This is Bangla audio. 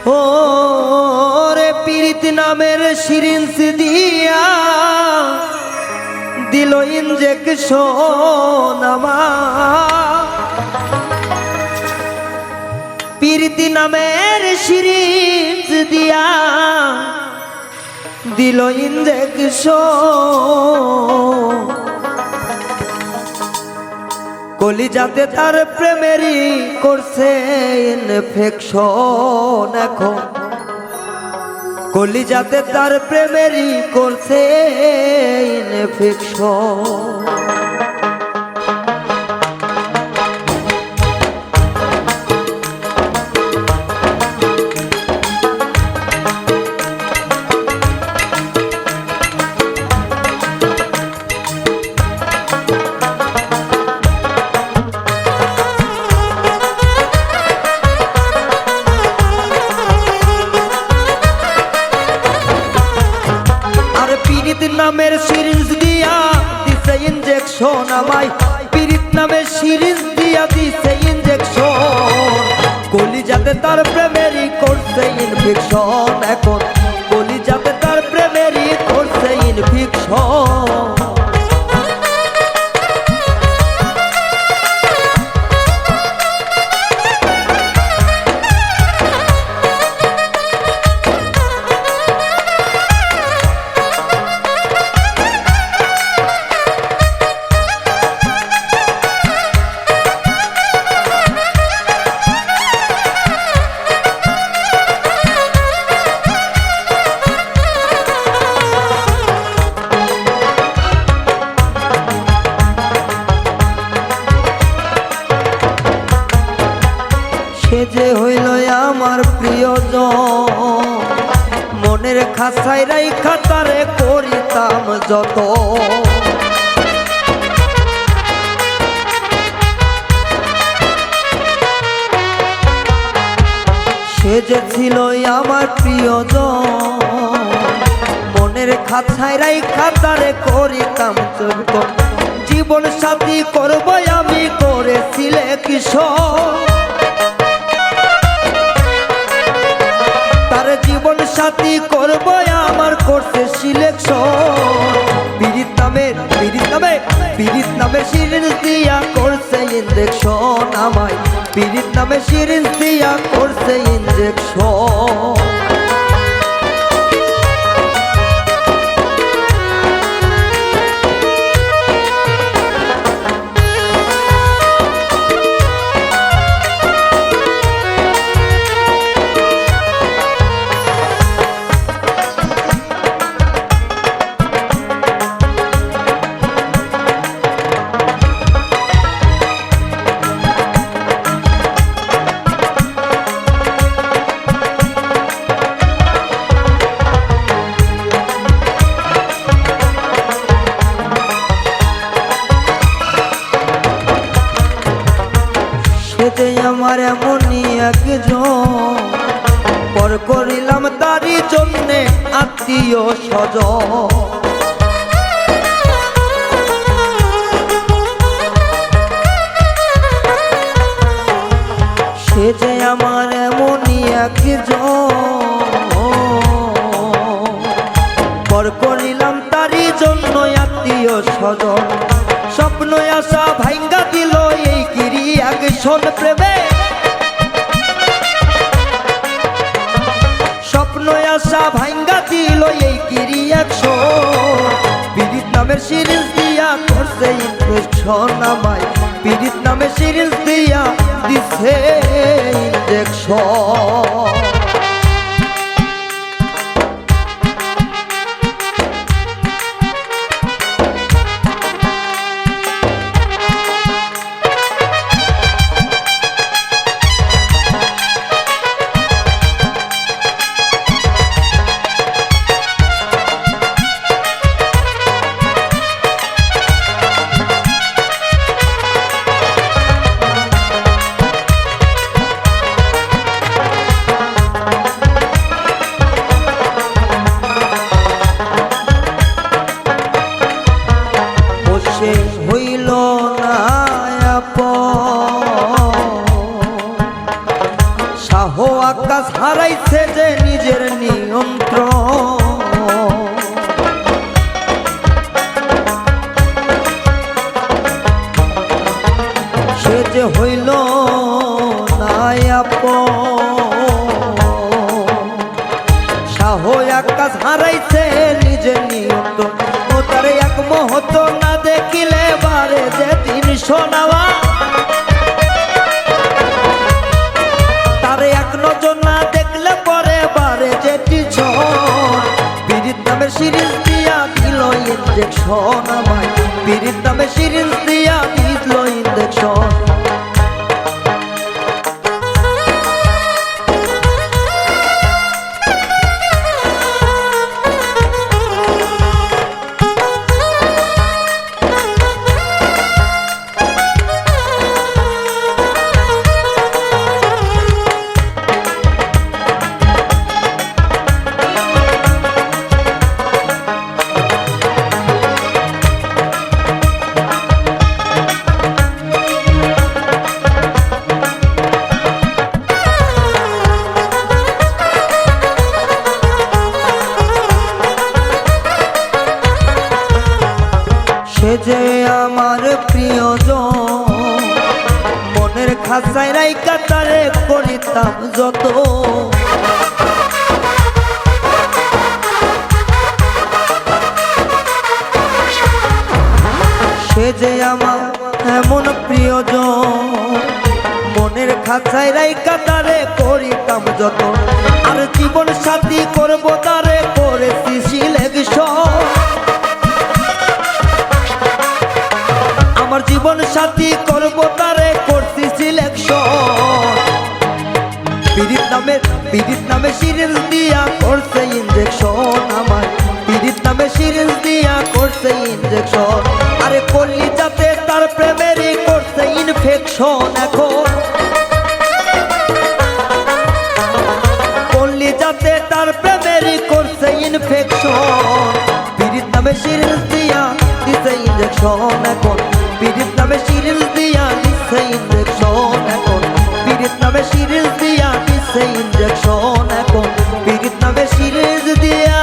ও রে পীড়িত নামের সিরিঞ্জ দিয়া দিল ইনজেকশন আমার। পীড়িত নামের সিরিঞ্জ দিয়া দিল ইনজেকশন। কলিজাতে তার প্রেমেরই করছে ইনফেকশন। এখন কলিজাতে তার প্রেমেরই করছে ইনফেকশন। নামের সিরিঞ্জ দিয়া দিছে ইনজেকশন আমায়। পীড়িত নামের সিরিঞ্জ দিয়া দিছে ইনজেকশন। কলিজাতে তার প্রেমেরই করছে ইনফেকশন। এখন কলিজাতে তার প্রেমেরই করছে ইনফেকশন। সে যে হইল আমার প্রিয়জন, মনের খাঁচায় রাইখা তারে করিতাম যত। সে যে ছিল আমার প্রিয়জন, মনের খাঁচায় রাইখা তারে করিতাম যত। জীবন সাথী করব আমি করে সিলেকশন। জীবন সাথী করব আমার করছে সিলেকশন। পীড়িত নামের সিরিঞ্জ দিয়া করছে ইনজেকশন আমায়। পীড়িত নামের সিরিঞ্জ দিয়া করছে ইনজেকশন। সেতে আমার এমনই একজন, পর করিলাম তারই জন্যে আত্মীয় স্বজন। সে যে আমার এমনই একজন, পর করিলাম তারই জন্য আত্মীয় স্বজন। স্বপ্ন আশা ভাঙ্গা দিল এই কিরি অ্যাকশন প্রেমে। স্বপ্ন আশা ভাঙ্গা দিল এই কিরি অ্যাকশন। পীড়িত নামের সিরিঞ্জ দিয়া করছে ইনফেকশন আমায়। পীড়িত নামের সিরিঞ্জ দিয়া দিছে ইনজেকশন। আকাশ হারাইছে যে নিজের নিয়ন্ত্রণ, সে যে হইল না আপন। শাহ আকাশ হারাইছে নিজের নিয়ন্ত্রণ, ও তার এক মুহূর্ত না দেখিলে বারে যে দিন শোনাওয়া, তার এক নজর না দেখলে পরে বারে যেটি ছন। পীড়িত নামে সিরিজ দিয়া দিল ইঞ্জেকশন আমায়, পীড়িত নামে সিরিজ দিয়া দিল ইঞ্জেকশন। সে যে আমার প্রিয়জন, মনের খাঁচায় রাইখা তারে করিতাম যত, সে যে আমার এমন প্রিয়জন, মনের খাঁচায় রাইখা তারে করিতাম যত। আর জীবন সাথী করব তারে করেছি সিলেকশন, আমার জীবন সাথী করব তারে করছি সিলেকশন। পীড়িত নামে সিরিজ দিয়া করছে ইঞ্জেকশন আমার, পীড়িত নামে সিরিজ দিয়া করছে ইঞ্জেকশন। আরে করলি যাতে তার প্রেমেরই করছে ইনফেকশন, এখন করলি যাতে তার প্রেমেরই করছে ইনফেকশন। পীড়িত নামে সিরিজ দিয়া দিছে ইঞ্জেকশন এখন, পীড়িত নামে সিরিজ দিয়া দিছে ইঞ্জেকশন এখন, পীড়িত নামে সিরিজ দিয়া দিছে ইঞ্জেকশন এখন, পীড়িত নামে সিরিজ দিয়া